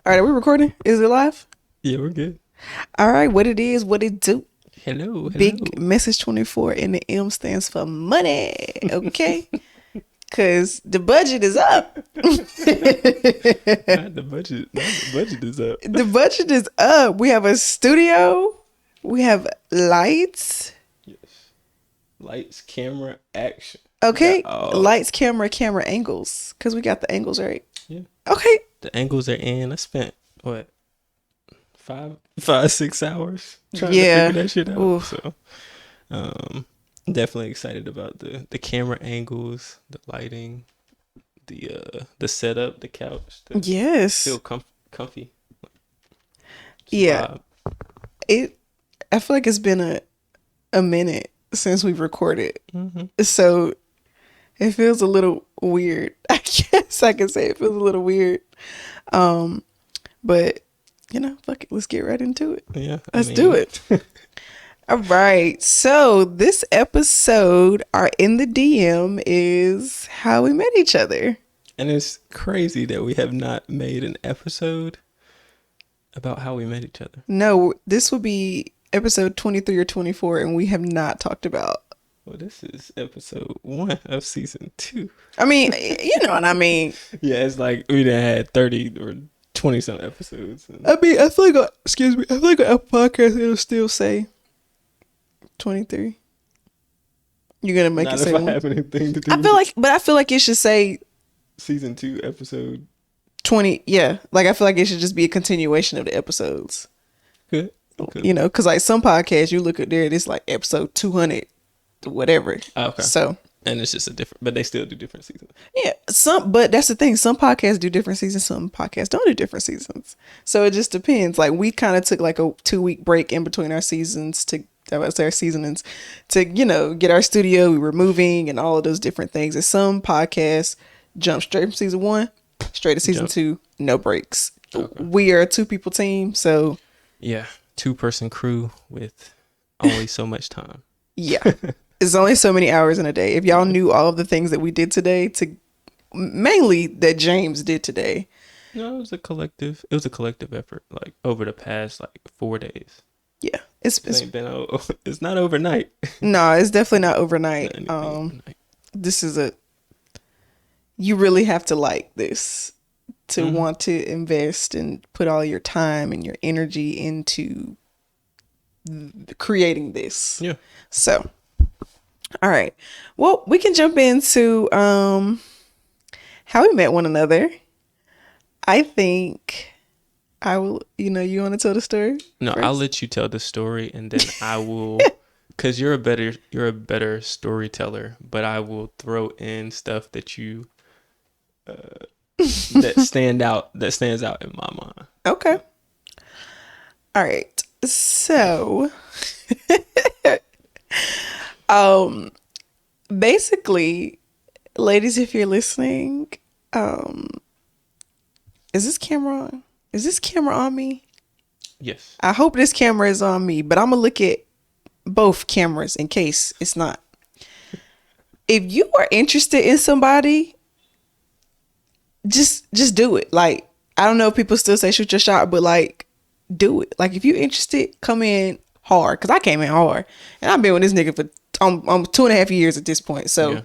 All right, are we recording? Is it live? Yeah, we're good. All right, what it is, what it do. Hello. Big message 24 and the M stands for money, okay? Because the budget is up. Not the budget. Not the budget is up. The budget is up. We have a studio. We have lights. Yes. Lights, camera, action. Okay. Got Lights, camera angles. Because we got the angles right. Yeah. Okay. The angles are in. I spent, what, 6 hours trying to Yeah. figure that shit out. Oof. So, definitely excited about the camera angles, the lighting, the setup, the couch. Yes. Feel comfy. Yeah. I feel like it's been a minute since we've recorded. Mm-hmm. So it feels a little weird. I guess I can say it feels a little weird. But you know, fuck it. Let's get right into it. Yeah. Let's do it. All right. So this episode, our In the DM, is how we met each other. And it's crazy that we have not made an episode about how we met each other. No, this will be episode 23 or 24, and we have not talked about. Well, this is episode 1 of season 2. I mean, you know what I mean. Yeah, it's like we done had 30 or 20 some episodes. I mean, I feel like, I feel like on Apple Podcast, it'll still say 23. You're going to make Not it if say I one? have anything to do I with feel like it should say season 2 episode. 20. Yeah. Like, I feel like it should just be a continuation of the episodes. Good. Okay. You know, because like some podcasts, you look at there, it's like episode 200, whatever. Oh, okay. So, And it's just a different, but they still do different seasons. yeah, but that's the thing. Some podcasts do different seasons. Some podcasts don't do different seasons. So it just depends. Like we kind of took like a 2-week break in between our seasons our seasonings to, you know, get our studio. We were moving and all of those different things. And some podcasts jump straight from season 1, straight to season 2, no breaks. Okay. We are a 2-people team. So yeah, 2-person crew with only so much time. Yeah. It's only so many hours in a day. If y'all knew all of the things that we did today, mainly that James did today. No, it was a collective effort, like over the past like 4 days. Yeah. It's not overnight. No, it's definitely not overnight. Overnight. You really have to like this to want to invest and put all your time and your energy into creating this. Yeah. So, all right. Well, we can jump into how we met one another. I think I will, you want to tell the story? No, first? I'll let you tell the story and then I will, because you're a better storyteller, but I will throw in stuff that you, that stands out in my mind. Okay. All right. So, basically, ladies, if you're listening, is this camera on? Is this camera on me? Yes. I hope this camera is on me, but I'm gonna look at both cameras in case it's not. If you are interested in somebody, just do it. Like, I don't know if people still say shoot your shot, but like, do it. Like, if you're interested, come in hard, because I came in hard, and I've been with this nigga for 2.5 years at this point. So, yeah.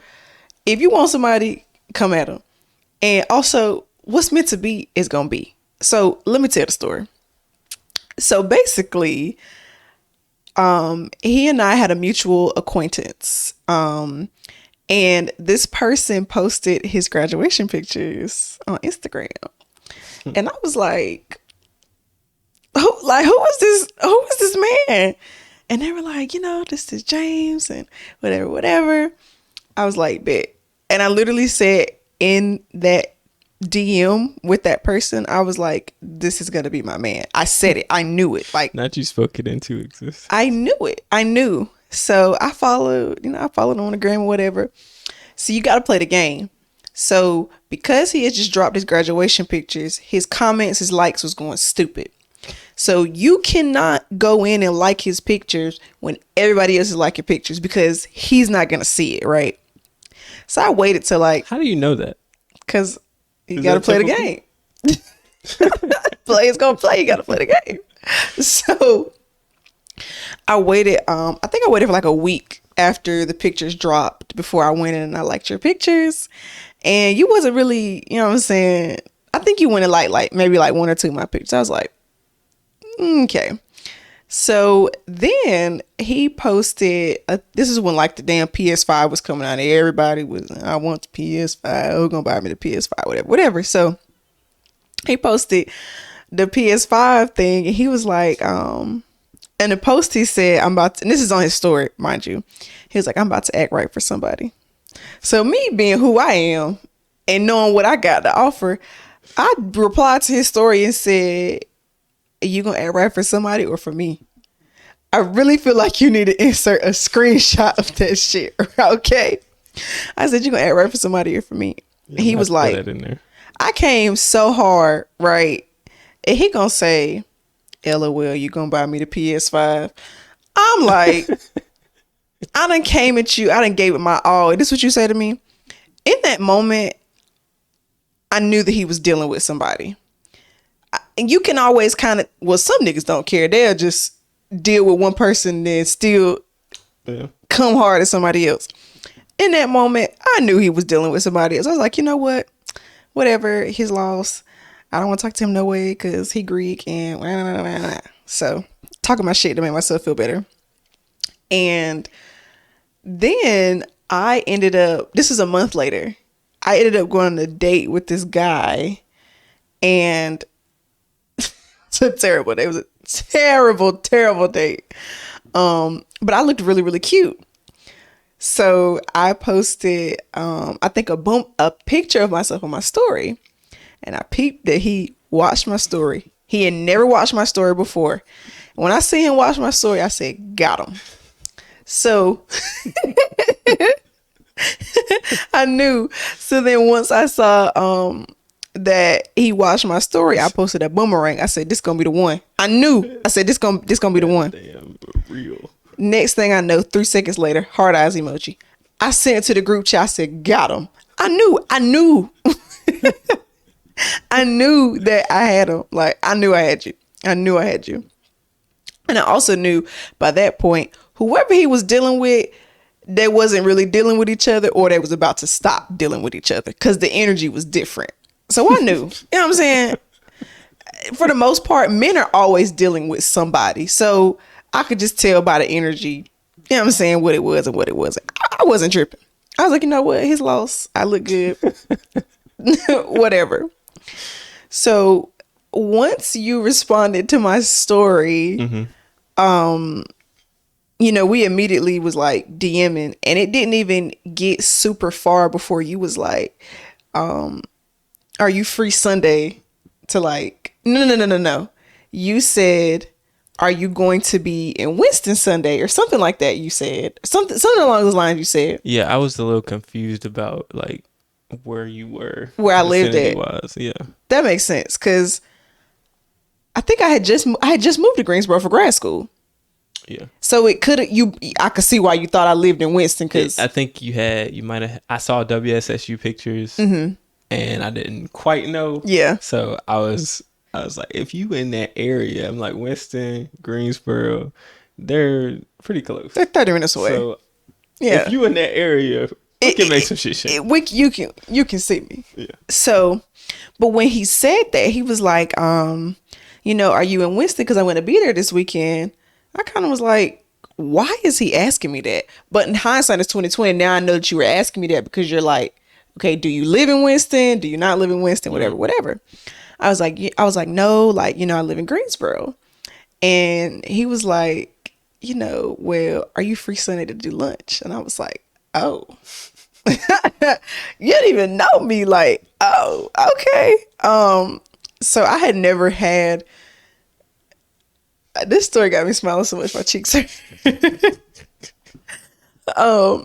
If you want somebody, come at them. And also, what's meant to be is gonna be. So let me tell the story. So basically, he and I had a mutual acquaintance. And this person posted his graduation pictures on Instagram. And I was like, who was this? Who was this man? And they were like, this is James and whatever. I was like, bet. And I literally said in that DM with that person, I was like, this is gonna be my man. I said it. I knew it. Like, not you spoke it into existence. I knew it. I knew. So I followed him on the gram or whatever. So you got to play the game. So because he had just dropped his graduation pictures, his comments, his likes was going stupid. So you cannot go in and like his pictures when everybody else is liking pictures because he's not gonna see it, right? So I waited till like. How do you know that? Because you got to play the game. Play is gonna play. You gotta play the game. So I waited. I think I waited for like a week after the pictures dropped before I went in and I liked your pictures. And you wasn't really, you know what I'm saying? I think you went and like maybe like one or two of my pictures. I was like, okay. So then he posted, this is when like the damn PS5 was coming out. Everybody was, I want the PS5. Who's gonna buy me the PS5? Whatever. So he posted the PS5 thing and he was like, in the post he said, I'm about to, and this is on his story, mind you. He was like, I'm about to act right for somebody. So me being who I am and knowing what I got to offer, I replied to his story and said, are you gonna act right for somebody or for me? I really feel like you need to insert a screenshot of that shit. Okay. I said, you gonna act right for somebody or for me? Yeah, he was like, I came so hard, right? And he gonna say, LOL, you gonna buy me the PS5? I'm like, I done came at you. I done gave it my all. This is what you say to me? In that moment, I knew that he was dealing with somebody. And you can always kind of, well, some niggas don't care. They'll just deal with one person and then still come hard at somebody else. In that moment, I knew he was dealing with somebody else. I was like, you know what? Whatever, his loss. I don't want to talk to him no way because he Greek and blah, blah, blah, blah. So talking my shit to make myself feel better. And then I ended up, this is a month later, I ended up going on a date with this guy and it's a terrible day. It was a terrible date. But I looked really, really cute. So I posted, I think a picture of myself on my story. And I peeped that he watched my story. He had never watched my story before. When I see him watch my story, I said, got him. So I knew. So then once I saw that he watched my story, I posted a boomerang. I said, this gonna be the one. I knew. I said, this gonna be the one. Damn, real. Next thing I know, 3 seconds later, heart eyes emoji. I sent it to the group chat. I said, got him. I knew. I knew that I had him. Like, I knew I had you. And I also knew by that point, whoever he was dealing with, they wasn't really dealing with each other or they was about to stop dealing with each other because the energy was different. So I knew, you know what I'm saying? For the most part, men are always dealing with somebody. So I could just tell by the energy, you know what I'm saying, what it was and what it wasn't. I wasn't tripping. I was like, you know what? His loss. I look good. Whatever. So once you responded to my story, you know, we immediately was like DMing and it didn't even get super far before you was like, are you free Sunday to like, no. You said, are you going to be in Winston Sunday or something like that? You said something along those lines. You said, yeah, I was a little confused about like where you were, where I lived at. Yeah, that makes sense because I think I had just moved to Greensboro for grad school. Yeah, so it could I could see why you thought I lived in Winston because I think you might have. I saw WSSU pictures and I didn't quite know. Yeah, so I was like, if you in that area, I'm like Winston, Greensboro, they're pretty close. They're 30 minutes away. So yeah, if you in that area, we can make some shit. You can see me. Yeah. So, but when he said that, he was like, you know, are you in Winston? Because I want to be there this weekend. I kind of was like, why is he asking me that? But in hindsight, it's 2020. Now I know that you were asking me that because you're like, okay, do you live in Winston? Do you not live in Winston? Whatever. I was like, no, like, you know, I live in Greensboro. And he was like, you know, well, are you free Sunday to do lunch? And I was like, oh, you didn't even know me. Like, oh, okay. So I had never had, this story got me smiling so much, my cheeks hurt. I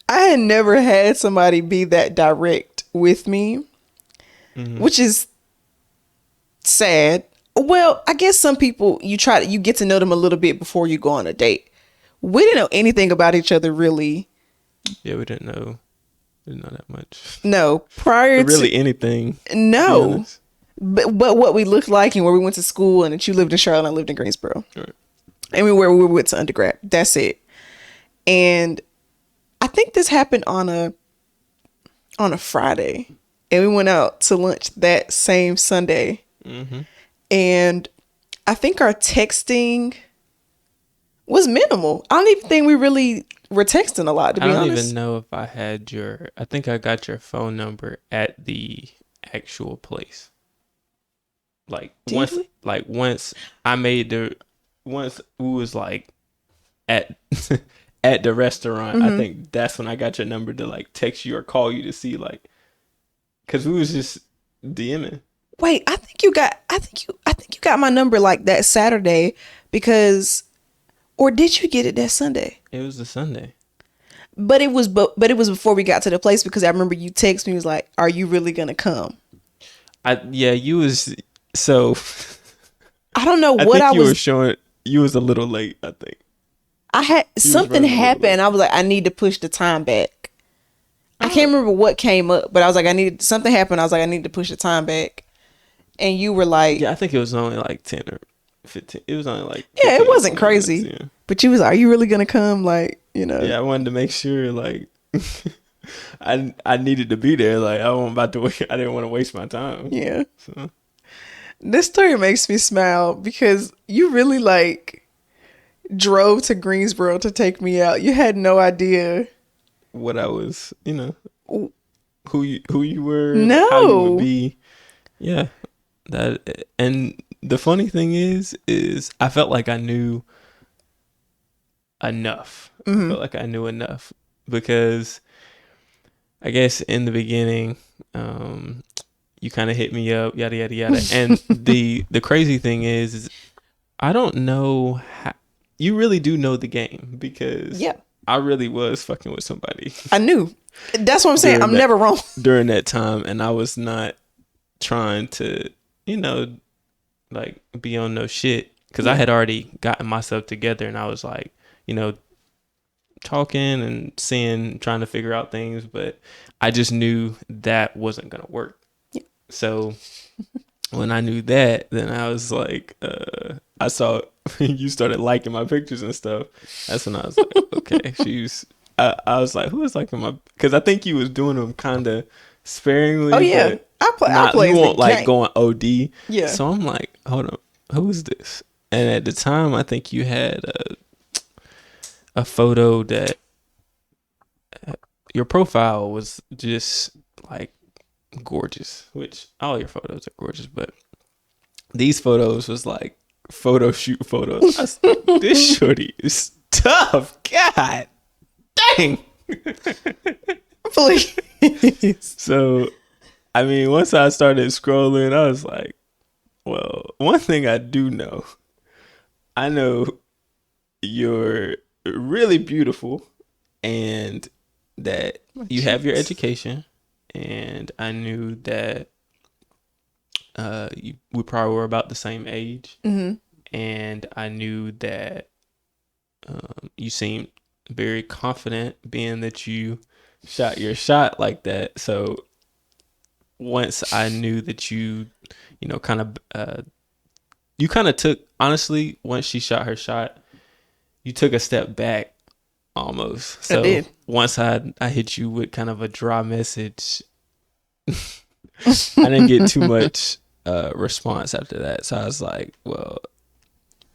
had never had somebody be that direct with me, which is sad. Well, I guess some people you get to know them a little bit before you go on a date. We didn't know anything about each other really. Yeah, we didn't know that much. No, prior to really anything. No, but what we looked like and where we went to school, and that you lived in Charlotte and I lived in Greensboro. Right. And where we went to undergrad. That's it. And I think this happened on a Friday. And we went out to lunch that same Sunday. Mm-hmm. And I think our texting was minimal. I don't even think we really were texting a lot, to be honest. I don't even know if I had I think I got your phone number at the actual place. Like once I made once we was like at at the restaurant, mm-hmm. I think that's when I got your number to like text you or call you to see like, cause we was just DMing. Wait, I think you got my number like that Saturday because, or did you get it that Sunday? It was the Sunday. But it was before we got to the place because I remember you text me, was like, "Are you really gonna come?" You was so. I don't know what I was. You were showing. You was a little late, I think. I had something happen. I was like, I need to push the time back. I can't remember what came up, but I was like, something happened. I was like, I need to push the time back. And you were like, yeah, I think it was only like 10 or 15. It was only like, yeah, it wasn't crazy. Minutes, yeah. But you was like, are you really going to come? Like, you know. Yeah, I wanted to make sure like I needed to be there. Like I didn't want to waste my time. Yeah. So. This story makes me smile because you really like drove to Greensboro to take me out. You had no idea what I was, you know, who you were, no, how you would be. Yeah. That, and the funny thing is I felt like I knew enough. Mm-hmm. I felt like I knew enough because I guess in the beginning, you kind of hit me up, yada, yada, yada. And the crazy thing is I don't know how, you really do know the game because I really was fucking with somebody. I knew. That's what I'm saying. I'm never wrong. During that time. And I was not trying to, you know, like be on no shit because I had already gotten myself together and I was like, you know, talking and trying to figure out things. But I just knew that wasn't going to work. So when I knew that, then I was like, I saw you started liking my pictures and stuff. That's when I was like, okay, I was like, who is liking my, because I think you was doing them kind of sparingly. Oh yeah, I play. You won't like going OD. Yeah. So I'm like, hold on, who is this? And at the time, I think you had a photo that your profile was just like gorgeous, which all your photos are gorgeous, but these photos was like photo shoot photos. This shorty is tough. God dang. Please. So, I mean, once I started scrolling, I was like, well, one thing I do know, I know you're really beautiful and that you have your education. And I knew that we probably were about the same age. Mm-hmm. And I knew that you seemed very confident being that you shot your shot like that. So once I knew that you know, you kind of took, honestly, once she shot her shot, you took a step back. Almost. So I did. Once I hit you with kind of a dry message, I didn't get too much response after that. So I was like, well,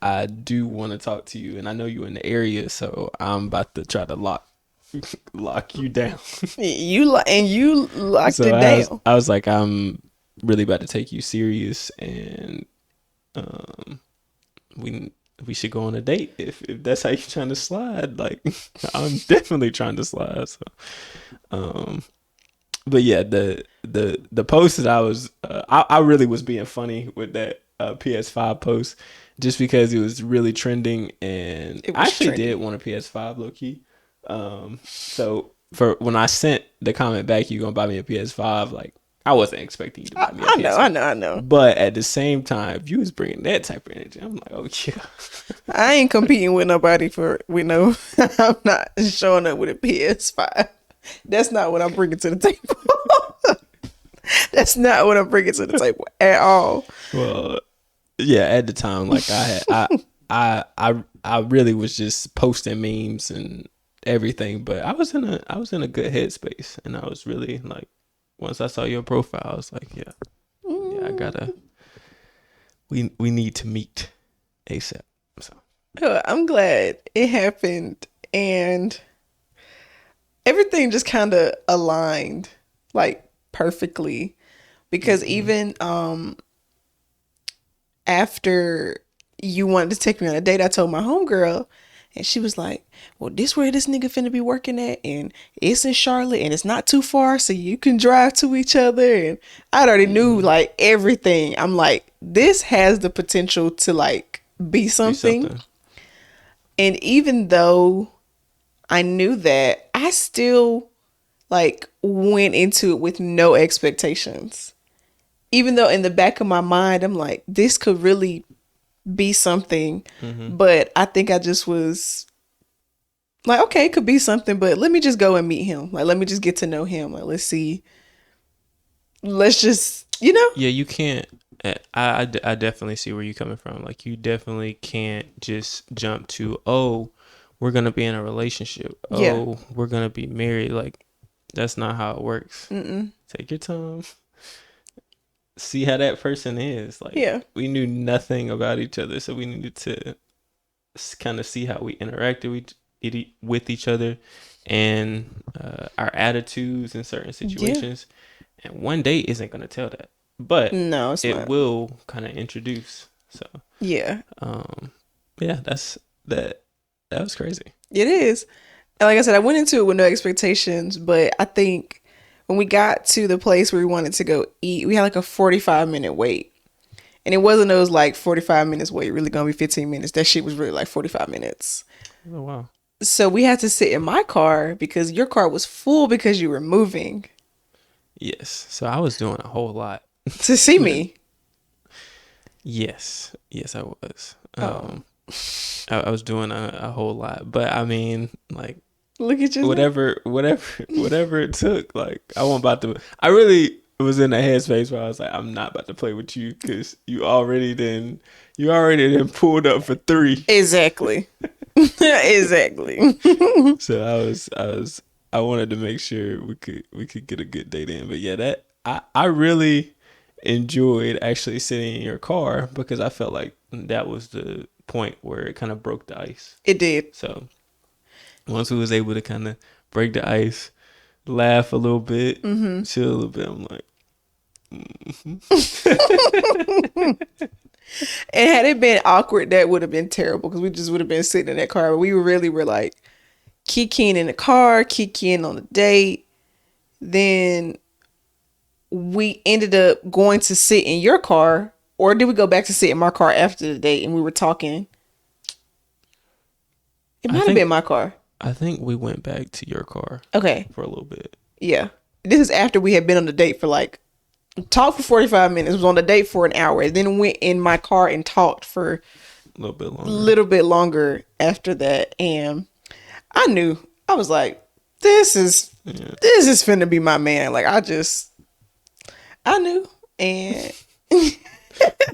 I do want to talk to you, and I know you're in the area, so I'm about to try to lock you down. You locked it down. I was like, I'm really about to take you serious, and we should go on a date if that's how you're trying to slide. Like, I'm definitely trying to slide. So, but yeah, the post that I was, I really was being funny with that PS5 post, just because it was really trending, and I actually did want a PS5 low key. So for when I sent the comment back, you gonna buy me a PS5, like, I wasn't expecting you to buy me a PS5. I know. But at the same time, if you was bringing that type of energy, I'm like, oh yeah. I ain't competing with nobody I'm not showing up with a PS5. That's not what I'm bringing to the table. That's not what I'm bringing to the table at all. Well, yeah, at the time, like I really was just posting memes and everything, but I was in a good headspace, and I was really like, once I saw your profile, I was like, yeah, I gotta, we need to meet ASAP. So I'm glad it happened, and everything just kind of aligned like perfectly, because even after you wanted to take me on a date, I told my homegirl, and she was like, well, this where this nigga finna be working at, and it's in Charlotte, and it's not too far, so you can drive to each other. And I already knew like everything. I'm like, this has the potential to like be something. And even though I knew that, I still like went into it with no expectations. Even though in the back of my mind, I'm like, this could really be something. But I think I just was like, okay, it could be something, but let me just go and meet him. Like, let me just get to know him. Like, let's see. Let's just, you know? Yeah, you can't. I definitely see where you're coming from. Like, you definitely can't just jump to, oh, we're going to be in a relationship. Oh, we're going to be married. Like, that's not how it works. Take your time. See how that person is. Like, we knew nothing about each other, so we needed to kind of see how we interacted with each other, and our attitudes in certain situations. And one day isn't going to tell that, but no, it not. Will kind of introduce. So yeah, that was crazy. It is. And like I said, I went into it with no expectations, but I think when we got to the place where we wanted to go eat, we had like a 45-minute wait. And it wasn't those like 45 minutes wait, really gonna be 15 minutes. That shit was really like 45 minutes. Oh, wow. So we had to sit in my car because your car was full because you were moving. Yes. So I was doing a whole lot. To see me? Yes, I was. I was doing a whole lot. But I mean, like, look at you. Whatever it took. Like, I really was in a headspace where I was like, I'm not about to play with you, because you already then pulled up for 3. Exactly. Exactly. So I wanted to make sure we could get a good date in. But yeah, that I really enjoyed actually sitting in your car, because I felt like that was the point where it kind of broke the ice. It did. So once we was able to kind of break the ice, laugh a little bit, chill a little bit, I'm like, And had it been awkward, that would have been terrible, because we just would have been sitting in that car. But we really were like kikiing in the car, kikiing on the date. Then we ended up going to sit in your car, or did we go back to sit in my car after the date and we were talking? It might have been my car. I think we went back to your car. Okay. For a little bit. Yeah. This is after we had been on the date for like, talked for 45 minutes, was on the date for an hour, then went in my car and talked for a little bit longer after that. And I knew, I was like, this is finna be my man. Like, I knew. And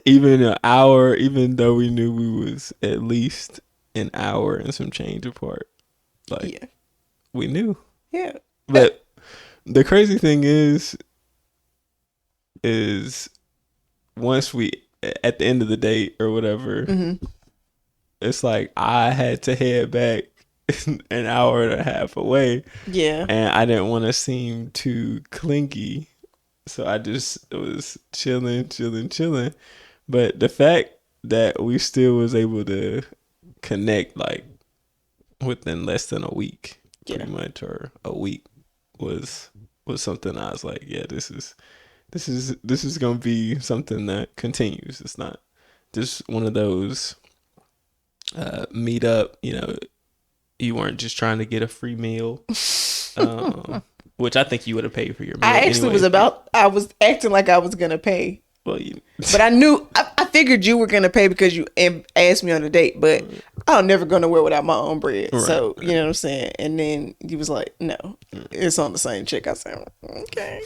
even an hour, even though we knew we was at least an hour and some change apart, like, we knew. Yeah. But the crazy thing is once we, at the end of the date or whatever, it's like I had to head back an hour and a half away. Yeah. And I didn't want to seem too clingy. So I just was chilling. But the fact that we still was able to connect like within less than a week, pretty much, or a week, was something I was like, yeah, this is gonna be something that continues. It's not just one of those meet up, you weren't just trying to get a free meal. Which I think you would have paid for your meal. I actually I was acting like I was gonna pay. Well, but I knew, I figured you were gonna pay because you asked me on a date. But I'm never go nowhere without my own bread. Right, so you know what I'm saying. And then you was like, "No, it's on the same check." I said, "Okay."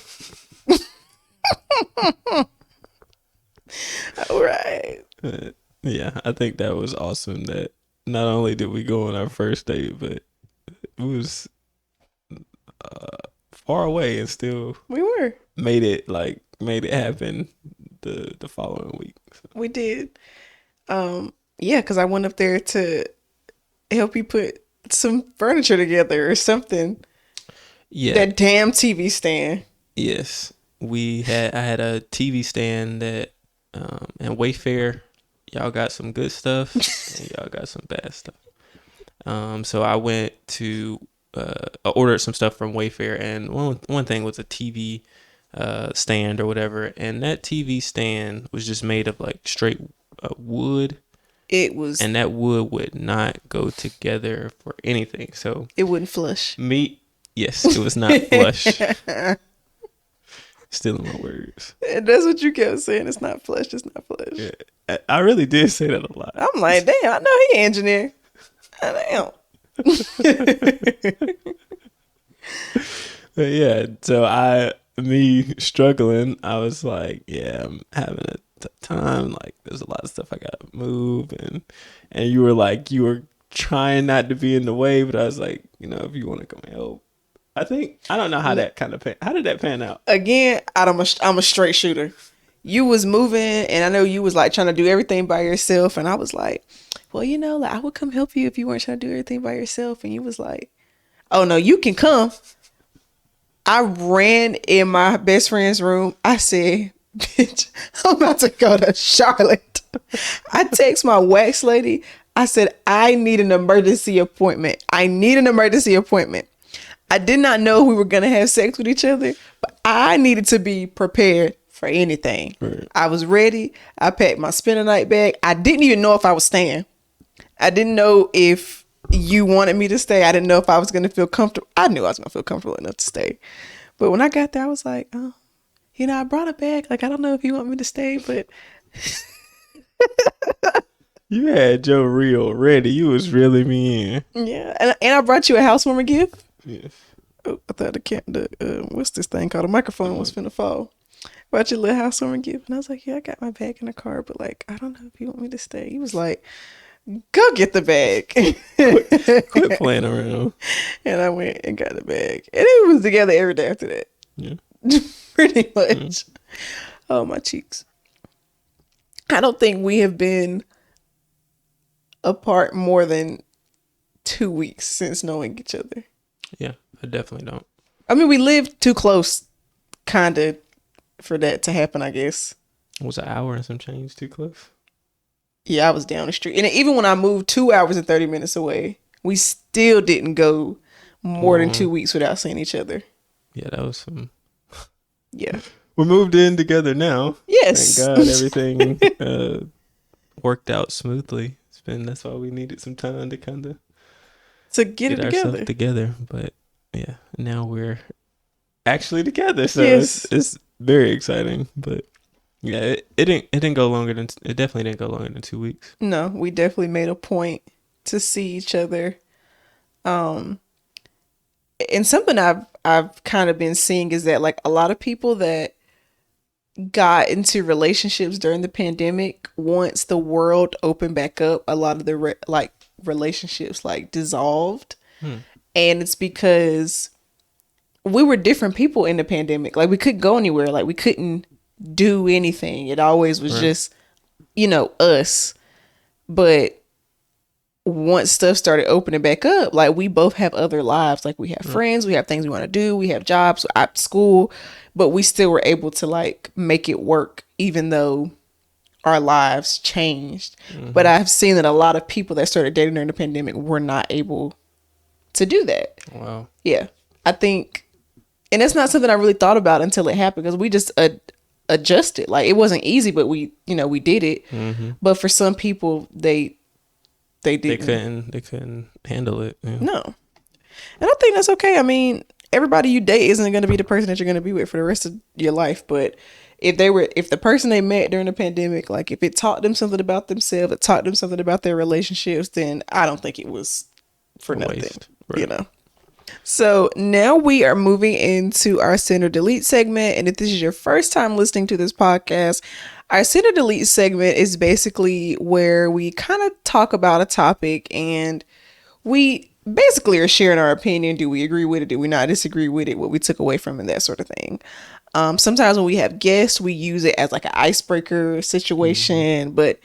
All right. Yeah, I think that was awesome that not only did we go on our first date, but it was far away and still We were. made it happen the following week. So. We did. Yeah, because I went up there to help you put some furniture together or something. Yeah. That damn TV stand. Yes. I had a TV stand that and Wayfair, y'all got some good stuff and y'all got some bad stuff. So I went to I ordered some stuff from Wayfair, and one thing was a TV stand or whatever, and that TV stand was just made of like straight wood. It was, and that wood would not go together for anything. So it wouldn't flush. Yes, it was not flush. Stealing my words. And that's what you kept saying. It's not flush. It's not flush. Yeah, I really did say that a lot. I'm like, damn, I know he engineer. Damn. But yeah, so me struggling, I was like, yeah, I'm having a tough time. Like, there's a lot of stuff I gotta move, and you were trying not to be in the way, but I was like, if you want to come help. I don't know how how did that pan out? Again, I'm a straight shooter. You was moving, and I know you was like trying to do everything by yourself, and I was like, well, like I would come help you if you weren't trying to do everything by yourself. And you was like, oh no, you can come. I ran in my best friend's room. I said, bitch, I'm about to go to Charlotte. I text my wax lady. I said, I need an emergency appointment. I did not know we were going to have sex with each other, but I needed to be prepared for anything. Right. I was ready. I packed my spend a night bag. I didn't even know if I was staying. I didn't know if you wanted me to stay. I didn't know if I was going to feel comfortable. I knew I was going to feel comfortable enough to stay. But when I got there, I was like, oh, I brought a bag. Like, I don't know if you want me to stay, but... You had your reel ready. You was reeling me in. Yeah. And I brought you a housewarming gift. Yes. Oh, I thought what's this thing called? A microphone was finna fall. Brought you a little housewarming gift. And I was like, yeah, I got my bag in the car, but like, I don't know if you want me to stay. He was like, go get the bag. Quit playing around. And I went and got the bag. And we was together every day after that. Yeah. Pretty much. Oh, my cheeks. I don't think we have been apart more than 2 weeks since knowing each other. Yeah, I definitely don't. I mean, we lived too close, kind of, for that to happen, I guess. Was an hour and some change too close? Yeah, I was down the street. And even when I moved 2 hours and 30 minutes away, we still didn't go more than 2 weeks without seeing each other. Yeah, that was some... Yeah. We moved in together now. Yes. Thank God everything worked out smoothly. That's why we needed some time to kind of... To get it together. But yeah, now we're actually together. So yes. It's very exciting. But yeah, it definitely didn't go longer than 2 weeks. No, we definitely made a point to see each other. And something I've kind of been seeing is that like a lot of people that got into relationships during the pandemic, once the world opened back up, a lot of the relationships like dissolved. And it's because we were different people in the pandemic. Like we couldn't go anywhere. Like we couldn't do anything. It always was just, us. But once stuff started opening back up, like we both have other lives. Like we have friends, we have things we want to do, we have jobs at school, but we still were able to like make it work even though our lives changed. But I've seen that a lot of people that started dating during the pandemic were not able to do that. Wow. Yeah. I think, and that's not something I really thought about until it happened, because we just adjusted. Like it wasn't easy, but we did it. But for some people, they didn't. They couldn't handle it. Yeah. No. And I think that's okay. I mean, everybody you date isn't going to be the person that you're going to be with for the rest of your life. But if the person they met during the pandemic, like if it taught them something about themselves, it taught them something about their relationships, then I don't think it was for nothing, Right. So now we are moving into our Send or Delete segment. And if this is your first time listening to this podcast, our Send or Delete segment is basically where we kind of talk about a topic and we basically are sharing our opinion. Do we agree with it? Do we not disagree with it? What we took away from it, that sort of thing. Sometimes when we have guests, we use it as like an icebreaker situation, but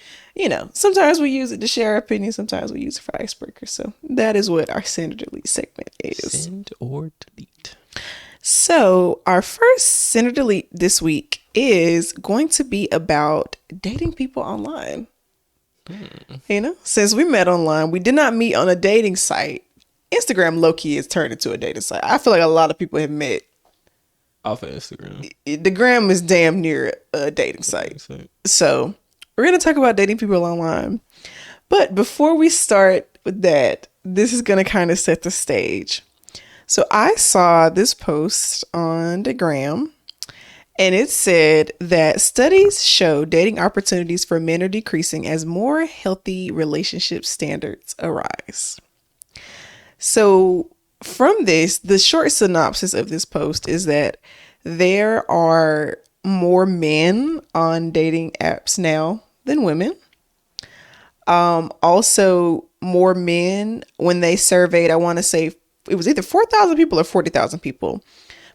sometimes we use it to share our opinion. Sometimes we use it for icebreakers. So that is what our Send or Delete segment is. Send or delete. So our first Send or Delete this week is going to be about dating people online. Since we met online, we did not meet on a dating site. Instagram low-key is turned into a dating site. I feel like a lot of people have met off of Instagram. The gram is damn near a dating site. So we're going to talk about dating people online. But before we start with that, this is going to kind of set the stage. So I saw this post on the gram, and it said that studies show dating opportunities for men are decreasing as more healthy relationship standards arise. So from this, the short synopsis of this post is that there are more men on dating apps now than women. Also, more men, when they surveyed, I want to say it was either 4,000 people or 40,000 people.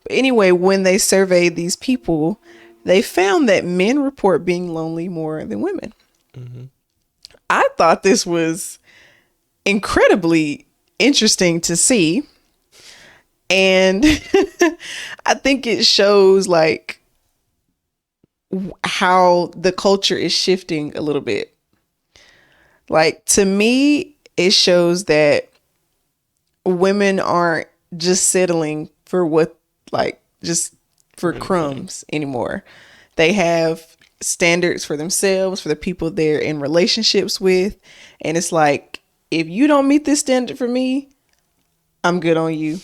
But anyway, when they surveyed these people, they found that men report being lonely more than women. Mm-hmm. I thought this was incredibly interesting to see. And I think it shows like how the culture is shifting a little bit. Like, to me, it shows that women aren't just settling for just for crumbs anymore. They have standards for themselves, for the people they're in relationships with. And it's like, if you don't meet this standard for me, I'm good on you.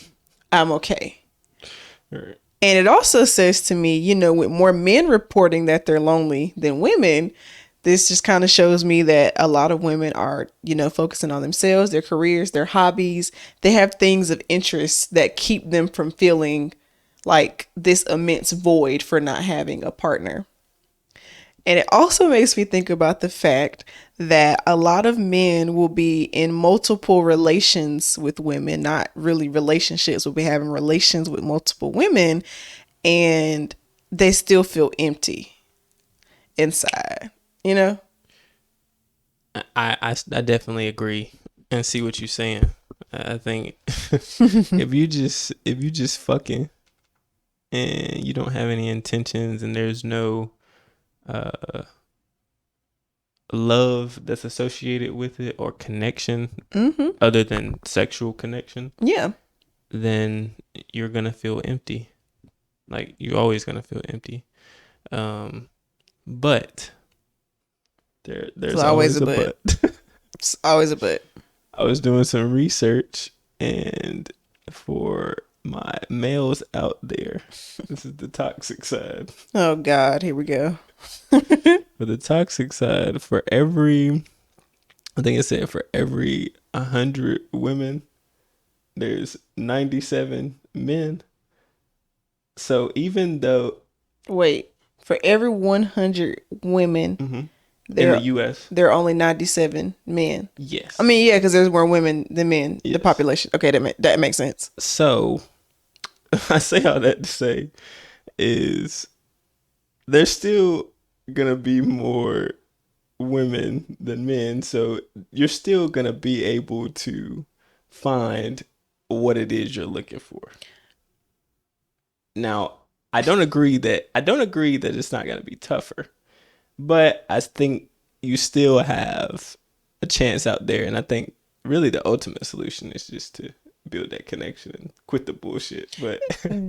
I'm okay. Right. And it also says to me, with more men reporting that they're lonely than women, this just kind of shows me that a lot of women are, focusing on themselves, their careers, their hobbies. They have things of interest that keep them from feeling like this immense void for not having a partner. And it also makes me think about the fact that a lot of men will be in multiple relations with women, not really relationships, will be having relations with multiple women, and they still feel empty inside, I definitely agree and see what you're saying. I think if you just fucking and you don't have any intentions and there's no love that's associated with it or connection other than sexual connection, then you're gonna feel empty. Like, you're always gonna feel empty. But there's always a but. It's always a but. I was doing some research, and for my males out there, this is the toxic side. Oh God, here we go. For the toxic side, for every 100 women, there's 97 men. So even though... Wait, for every 100 women... in the U.S., there are only 97 men. Yes. I mean, yeah, because there's more women than men. Yes. The population. Okay, that makes sense. So, I say all that to say is there's still gonna be more women than men. So you're still gonna be able to find what it is you're looking for. Now, I don't agree that it's not gonna be tougher. But I think you still have a chance out there. And I think really the ultimate solution is just to build that connection and quit the bullshit. But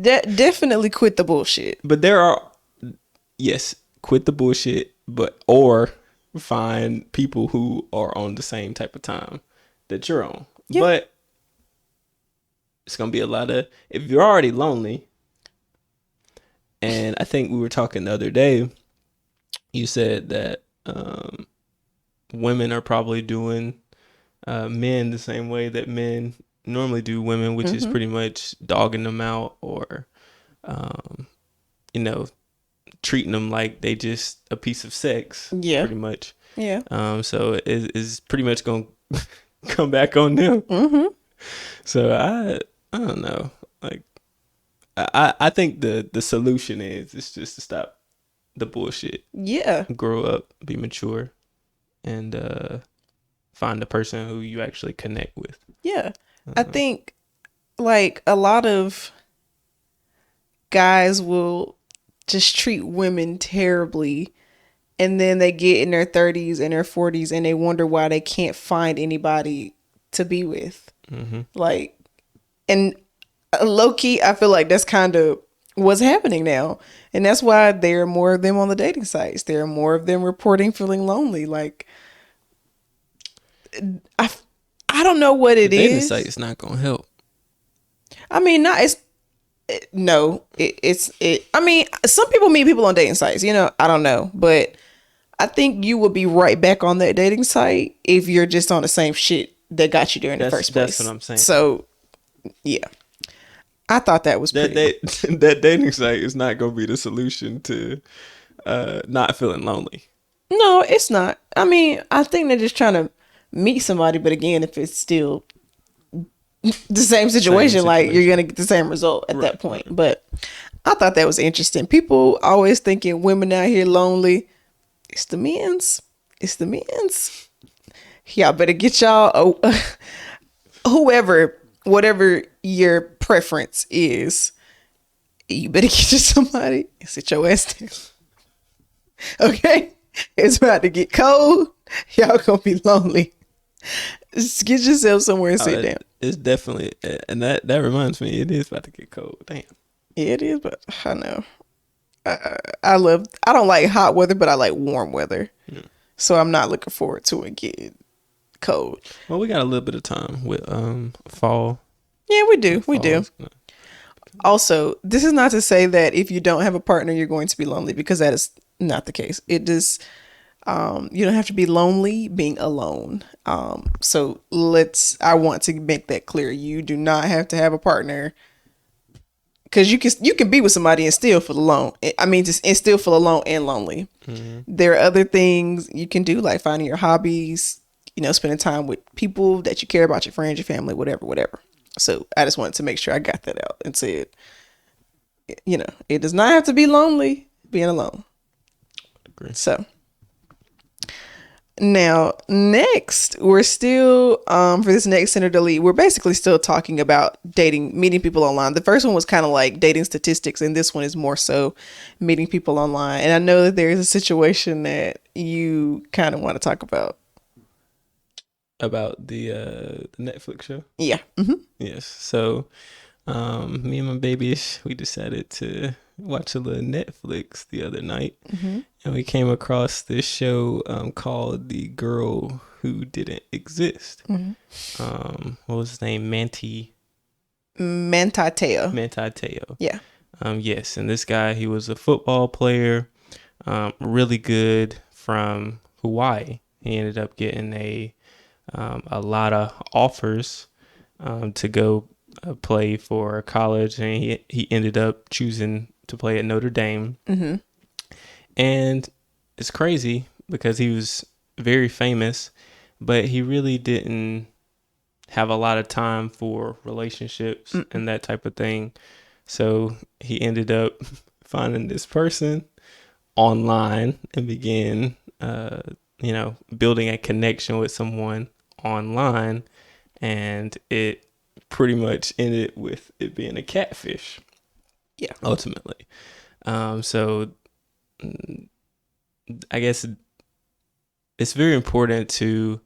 definitely quit the bullshit. But quit the bullshit, or find people who are on the same type of time that you're on. Yeah. But it's going to be a lot of, if you're already lonely, and I think we were talking the other day, you said that women are probably doing men the same way that men normally do women, which is pretty much dogging them out or, you know, treating them like they just a piece of sex. Yeah. Pretty much. Yeah. So it is pretty much going to come back on them. Mm-hmm. So I don't know. Like, I think the solution is just to stop the bullshit. Yeah. Grow up, be mature, and find the person who you actually connect with. Yeah. I think like a lot of guys will just treat women terribly, and then they get in their 30s and their 40s and they wonder why they can't find anybody to be with. Like, and low key, I feel like that's kind of what's happening now. And that's why there are more of them on the dating sites. There are more of them reporting feeling lonely. Like, I don't know what it the dating is. site is not gonna help. I mean, not it's no. I mean, some people meet people on dating sites. You know, I don't know, but I think you would be right back on that dating site if you're just on the same shit that got you there in the first place. That's what I'm saying. So, yeah, I thought that was pretty. That dating site is not gonna be the solution to not feeling lonely. No, it's not. I mean, I think they're just trying to meet somebody, but again, if it's still the same situation, like you're gonna get the same result at that point. Right. But I thought that was interesting. People always thinking women out here lonely. It's the men's. It's the men's. Y'all better get y'all whoever, whatever your preference is, you better get you somebody and sit your ass down. Okay? It's about to get cold. Y'all gonna be lonely. Just get yourself somewhere and sit down. It's definitely, and that reminds me, it is about to get cold. Damn. Yeah, it is, but I know. I don't like hot weather, but I like warm weather. Yeah. So I'm not looking forward to it getting cold. Well, we got a little bit of time with fall. Yeah, we do. We do. Also, this is not to say that if you don't have a partner, you're going to be lonely, because that is not the case. It is, you don't have to be lonely being alone. So I want to make that clear. You do not have to have a partner, because you can be with somebody and still feel alone. I mean, and still feel alone and lonely. Mm-hmm. There are other things you can do, like finding your hobbies, spending time with people that you care about, your friends, your family, whatever. So I just wanted to make sure I got that out and said, it does not have to be lonely being alone. Agree. So now, next, we're still, for this next center delete, we're basically still talking about meeting people online. The first one was kind of like dating statistics, and this one is more so meeting people online. And I know that there is a situation that you kind of want to talk about. About the Netflix show? Yeah. Mm-hmm. Yes. So, me and my baby-ish, we decided to watch a little Netflix the other night. Mm-hmm. And we came across this show called The Girl Who Didn't Exist. Mm-hmm. What was his name? Manti Teo. Yeah. Yes. And this guy, he was a football player, really good, from Hawaii. He ended up getting a lot of offers to go play for college, and he ended up choosing to play at Notre Dame. Mm-hmm. And it's crazy because he was very famous, but he really didn't have a lot of time for relationships and that type of thing. So he ended up finding this person online and began, building a connection with someone online, and it pretty much ended with it being a catfish. Yeah. Ultimately. So I guess it's very important to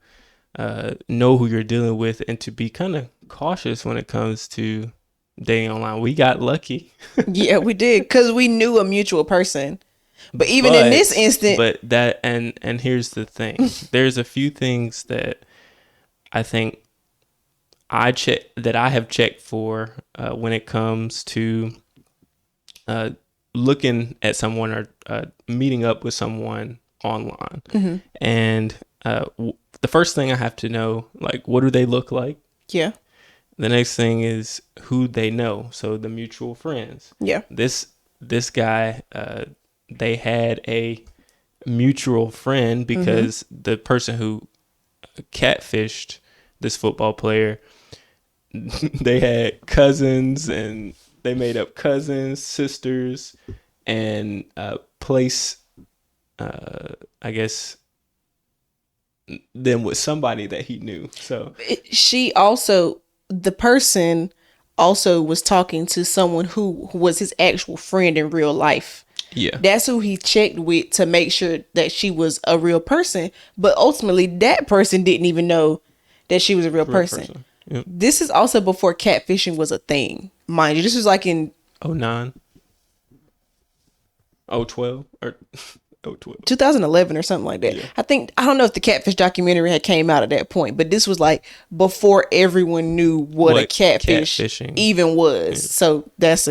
know who you're dealing with and to be kind of cautious when it comes to dating online. We got lucky. Yeah, we did, because we knew a mutual person. But in this instant, but that and here's the thing. There's a few things that I think I have checked for when it comes to looking at someone or meeting up with someone online. Mm-hmm. And the first thing I have to know, like, what do they look like? Yeah. The next thing is who they know. So the mutual friends. Yeah. This guy, they had a mutual friend because the person who catfished this football player, they had cousins, and they made up cousins, sisters, and place, I guess, them with somebody that he knew. So the person also was talking to someone who was his actual friend in real life. yeah, That's who he checked with to make sure that she was a real person. But ultimately, that person didn't even know that she was a real person. Yep. This is also before catfishing was a thing. Mind you, this was like in 09, 012, or 012. 2011 or something like that. Yeah. I don't know if the catfish documentary had came out at that point, but this was like before everyone knew what a catfish catfishing even was. is. So that's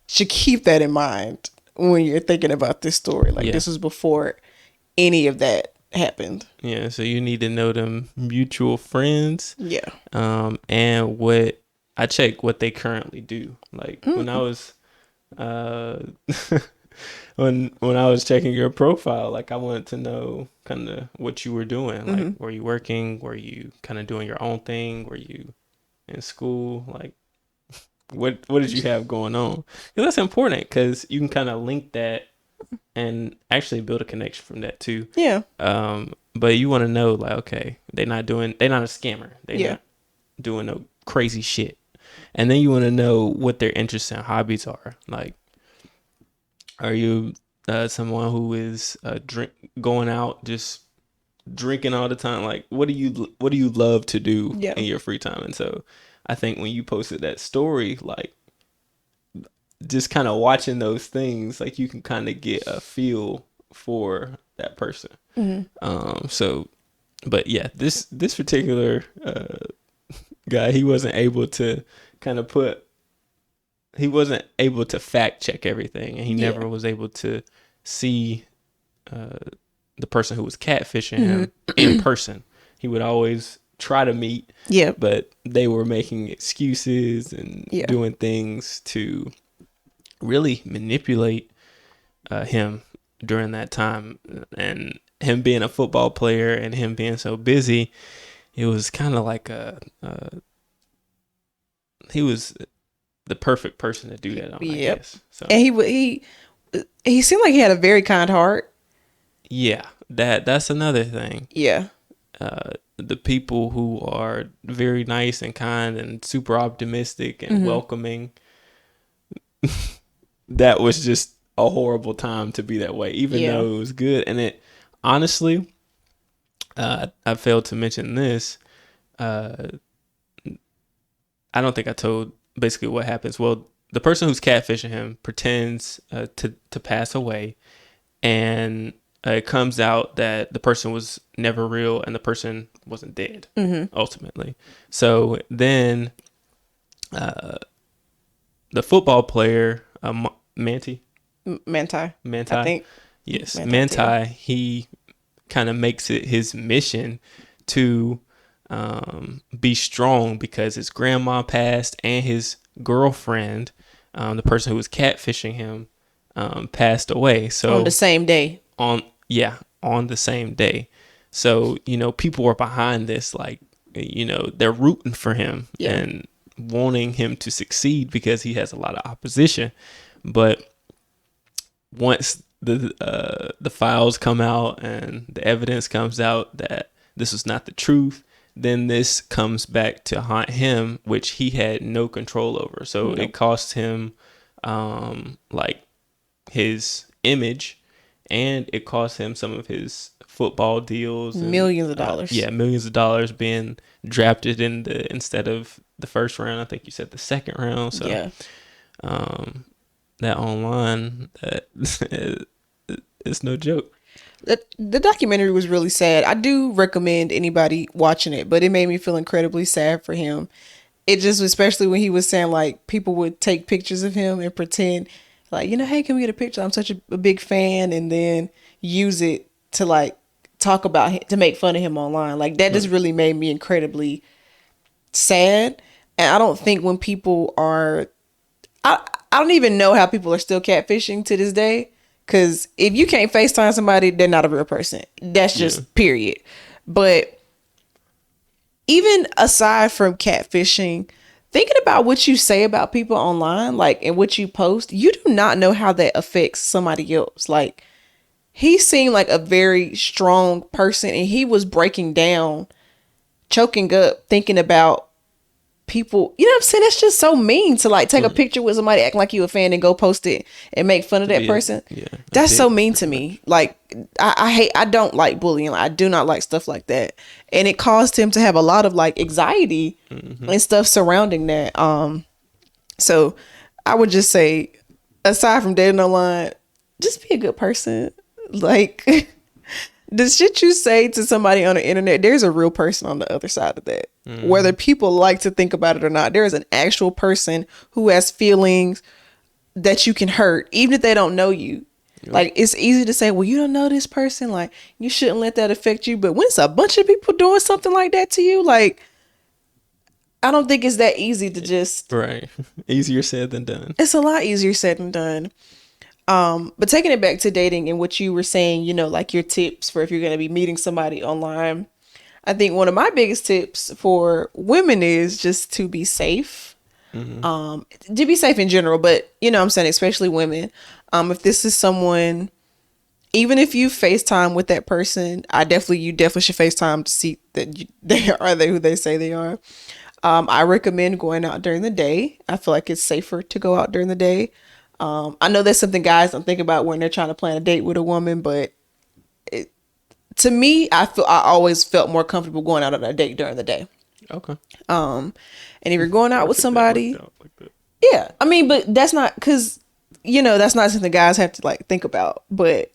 should keep that in mind when you're thinking about this story. Like this was before any of that happened. Yeah, so you need to know them mutual friends. Yeah. And what I check what they currently do. Like when I was when I was checking your profile, like I wanted to know kind of what you were doing. Like were you working? Were you kind of doing your own thing? Were you in school? Like what did you have going on? 'Cause that's important because you can kind of link that and actually build a connection from that too. Yeah. But you want to know, like, okay, they're not a scammer. They're not doing no crazy shit. And then you want to know what their interests and hobbies are. Like, are you someone who is going out just drinking all the time? Like, what do you love to do in your free time? And so I think when you posted that story, like, just kind of watching those things, like, you can kind of get a feel for that person. So, but yeah, this particular guy, he wasn't able to fact check everything, and he never was able to see the person who was catfishing him in person. He would always try to meet, but they were making excuses and doing things to really manipulate him during that time. And him being a football player and him being so busy, it was kind of like he was the perfect person to do that on, I guess. So, and he seemed like he had a very kind heart. Yeah, that's another thing. Yeah. The people who are very nice and kind and super optimistic and welcoming, that was just a horrible time to be that way, even though it was good. And it, honestly, I failed to mention this. I don't think I told basically what happens. Well, the person who's catfishing him pretends to pass away, and it comes out that the person was never real and the person wasn't dead, ultimately. So then the football player, Manti, I think. Yes, Manti, he kind of makes it his mission to be strong because his grandma passed and his girlfriend, the person who was catfishing him, passed away. So on the same day. On the same day. So, people were behind this, like, they're rooting for him and wanting him to succeed because he has a lot of opposition. But once the files come out and the evidence comes out that this was not the truth, then this comes back to haunt him, which he had no control over. So it cost him like his image, and it cost him some of his football deals, and, millions of dollars. Millions of dollars being drafted instead of the first round. I think you said the second round. So that online, it's no joke. The documentary was really sad. I do recommend anybody watching it, but it made me feel incredibly sad for him. It just, especially when he was saying, like, people would take pictures of him and pretend like, hey, can we get a picture? I'm such a big fan, and then use it to, like, talk about him, to make fun of him online. Like, that just really made me incredibly sad. And I don't think when people are, I don't even know how people are still catfishing to this day. Because if you can't FaceTime somebody, they're not a real person. That's just period. But even aside from catfishing, thinking about what you say about people online, like, and what you post, you do not know how that affects somebody else. Like, he seemed like a very strong person, and he was breaking down, choking up, thinking about people. You know what I'm saying? That's just so mean to like take a picture with somebody acting like you a fan and go post it and make fun of that person. That's so mean to me. Like, I don't like bullying. I do not like stuff like that. And it caused him to have a lot of like anxiety and stuff surrounding that. So I would just say, aside from dating online, just be a good person. Like, the shit you say to somebody on the internet, there's a real person on the other side of that. Whether people like to think about it or not, there is an actual person who has feelings that you can hurt, even if they don't know you. Like, it's easy to say, well, you don't know this person, like, you shouldn't let that affect you. But when it's a bunch of people doing something like that to you, like, I don't think it's that easy to just... Right. Easier said than done. It's a lot easier said than done. But taking it back to dating and what you were saying, you know, like your tips for if you're going to be meeting somebody online, I think one of my biggest tips for women is just to be safe. To be safe in general, but you know what I'm saying, especially women. If this is someone, even if you FaceTime with that person, you definitely should FaceTime to see that they are who they say they are. I recommend going out during the day. I feel like it's safer to go out during the day. I know that's something guys don't think about when they're trying to plan a date with a woman, but to me, I always felt more comfortable going out on a date during the day. Okay. And if you're going out with somebody, yeah, I mean, but that's not, because, you know, that's not something guys have to like think about. But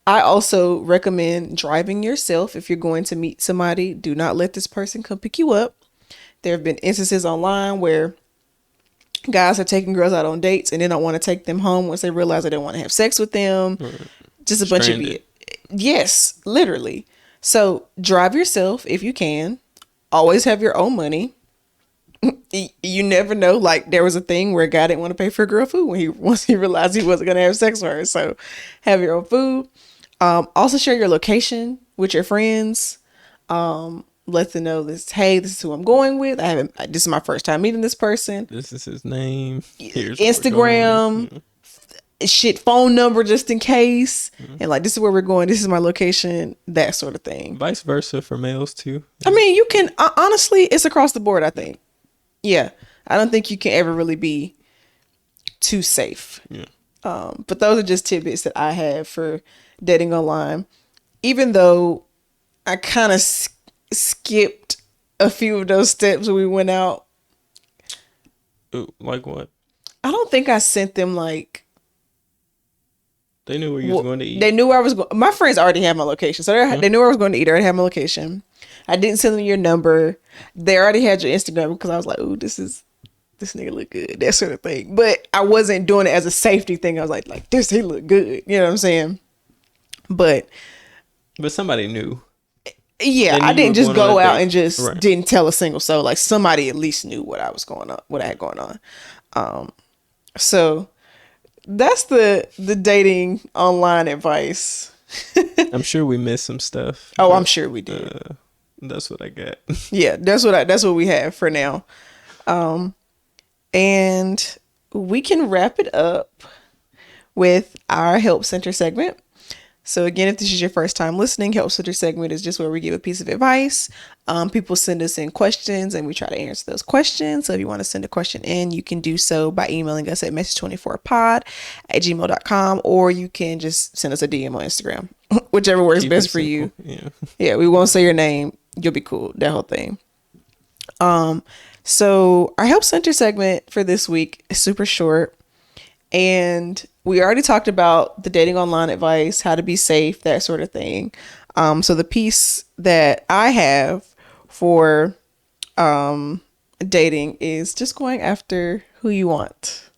I also recommend driving yourself if you're going to meet somebody. Do not let this person come pick you up. There have been instances online where guys are taking girls out on dates and they don't want to take them home once they realize they don't want to have sex with them. Just a bunch of it. Yes, literally. So drive yourself if you can. Always have your own money. You never know. Like, there was a thing where a guy didn't want to pay for a girl food once he realized he wasn't going to have sex with her. So have your own food. Also share your location with your friends. Let them know this is who I'm going with. This is my first time meeting this person. This is his name. Here's Instagram, phone number just in case. And like, this is where we're going. This is my location, that sort of thing. Vice versa for males too. I mean, you can, honestly, it's across the board, I think. Yeah. I don't think you can ever really be too safe. Yeah. But those are just tidbits that I have for dating online. Even though I kind of skipped a few of those steps when we went out. Ooh, like what? I don't think I sent them like... They knew where you was going to eat. They knew where I was going. My friends already had my location. So they knew where I was going to eat. I already had my location. I didn't send them your number. They already had your Instagram because I was like, ooh, this nigga look good. That sort of thing. But I wasn't doing it as a safety thing. I was like he look good. You know what I'm saying? But somebody knew. Yeah, I didn't just go out and just didn't tell a single soul. Like, somebody at least knew what I had going on. So that's the dating online advice. I'm sure we missed some stuff. Oh, I'm sure we did. That's what I got. Yeah, that's what we have for now. And we can wrap it up with our Help Center segment. So again, if this is your first time listening, Help Center segment is just where we give a piece of advice. People send us in questions and we try to answer those questions. So if you want to send a question in, you can do so by emailing us at message24pod@gmail.com, or you can just send us a DM on Instagram, whichever works best for you. Yeah, we won't say your name. You'll be cool. That whole thing. So our Help Center segment for this week is super short. And we already talked about the dating online advice, how to be safe, that sort of thing. So the piece that I have for dating is just going after who you want.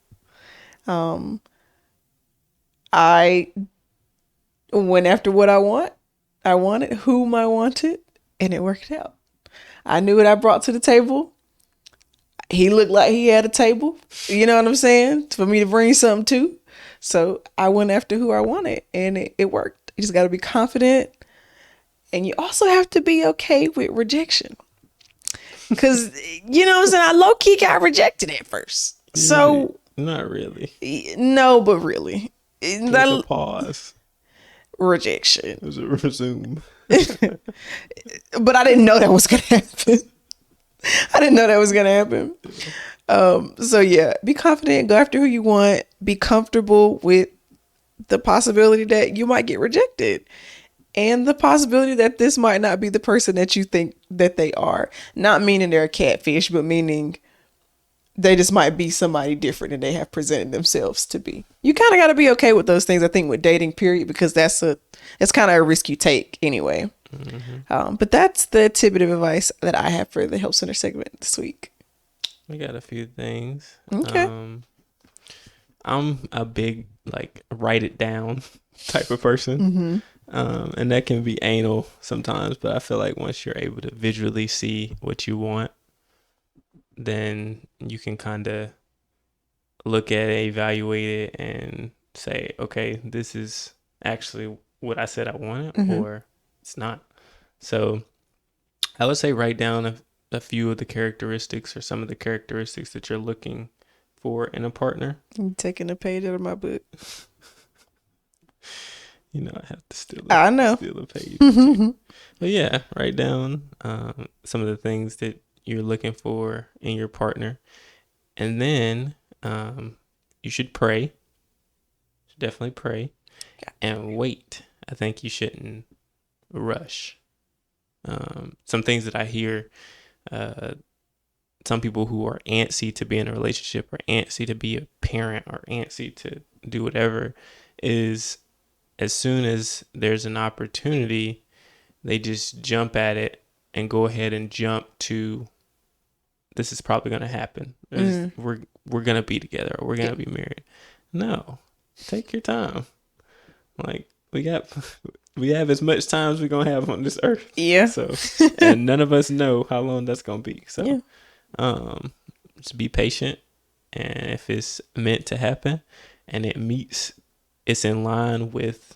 I went after what I wanted whom I wanted, and it worked out. I knew what I brought to the table. he looked like he had a table, you know what I'm saying, for me to bring something to. So I went after who I wanted, and it worked. You just got to be confident, and you also have to be okay with rejection. Because, you know what I'm saying, I low-key got rejected at first. So not really. No, but really. There's a pause. Rejection. There's a resume. But I didn't know that was going to happen. So yeah, be confident, go after who you want, be comfortable with the possibility that you might get rejected and the possibility that this might not be the person that you think that they are. Not meaning they're a catfish, but meaning they just might be somebody different than they have presented themselves to be. You kind of got to be okay with those things, I think, with dating, period, because that's kind of a risk you take anyway. Mm-hmm. But that's the tidbit of advice that I have for the Help Center segment this week. We got a few things. Okay. I'm a big, write it down type of person. Mm-hmm. And that can be anal sometimes, but I feel like once you're able to visually see what you want, then you can kind of look at it, evaluate it, and say, okay, this is actually what I said I wanted, mm-hmm. or it's not. So I would say write down a few of the characteristics or some of the characteristics that you're looking for in a partner. I'm taking a page out of my book. You know, I have to steal a page. But yeah, write down some of the things that you're looking for in your partner. And then you should pray. You should definitely pray. And wait. I think you shouldn't rush. Some things that I hear, some people who are antsy to be in a relationship or antsy to be a parent or antsy to do whatever, is as soon as there's an opportunity, they just jump at it and go ahead and jump to, this is probably going to happen. Mm-hmm. We're going to be together or we're going to be married. No, take your time. We have as much time as we're going to have on this earth. Yeah. So, and none of us know how long that's going to be. So, just be patient. And if it's meant to happen and it's in line with,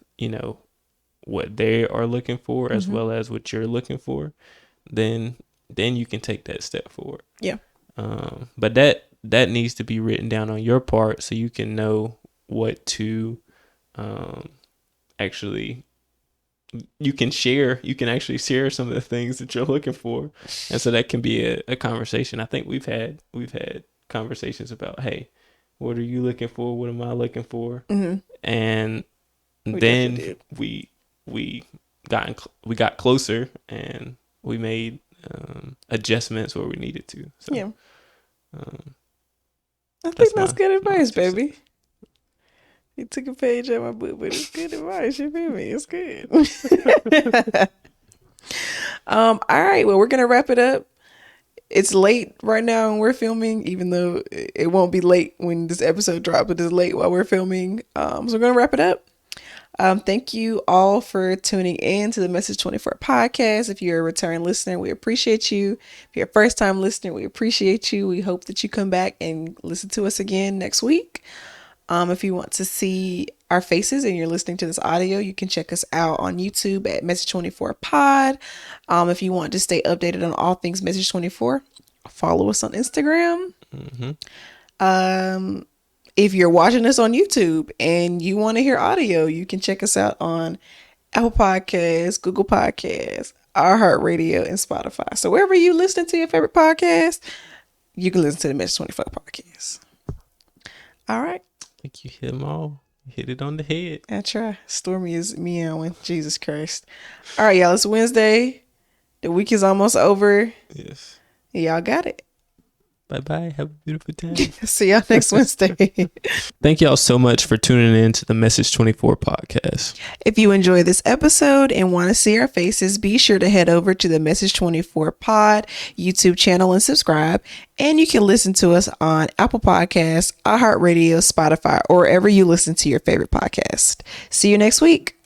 what they are looking for, as mm-hmm. well as what you're looking for, then you can take that step forward. Yeah. But that needs to be written down on your part so you can know what to actually, you can actually share some of the things that you're looking for. And so that can be a conversation. I think we've had conversations about, hey, what are you looking for? What am I looking for? Mm-hmm. And then we got closer and we made adjustments where we needed to. So, yeah. I think that's good advice, baby. You took a page out of my book, but it's good advice. You feel me? It's good. All right. Well, we're going to wrap it up. It's late right now and we're filming, even though it won't be late when this episode drops, but it's late while we're filming. So we're going to wrap it up. Thank you all for tuning in to the Message 24 podcast. If you're a return listener, we appreciate you. If you're a first time listener, we appreciate you. We hope that you come back and listen to us again next week. If you want to see our faces and you're listening to this audio, you can check us out on YouTube at Message 24 Pod. If you want to stay updated on all things Message 24, follow us on Instagram. Mm-hmm. If you're watching us on YouTube and you want to hear audio, you can check us out on Apple Podcasts, Google Podcasts, iHeartRadio, and Spotify. So wherever you listen to your favorite podcast, you can listen to the Message 24 podcast. All right. I think you hit them all. You hit it on the head. I try. Stormy is meowing. Jesus Christ. All right, y'all. It's Wednesday. The week is almost over. Yes. Y'all got it. Bye-bye. Have a beautiful time. See y'all next Wednesday. Thank y'all so much for tuning in to the Message 24 podcast. If you enjoy this episode and want to see our faces, be sure to head over to the Message 24 Pod YouTube channel and subscribe. And you can listen to us on Apple Podcasts, iHeartRadio, Spotify, or wherever you listen to your favorite podcast. See you next week.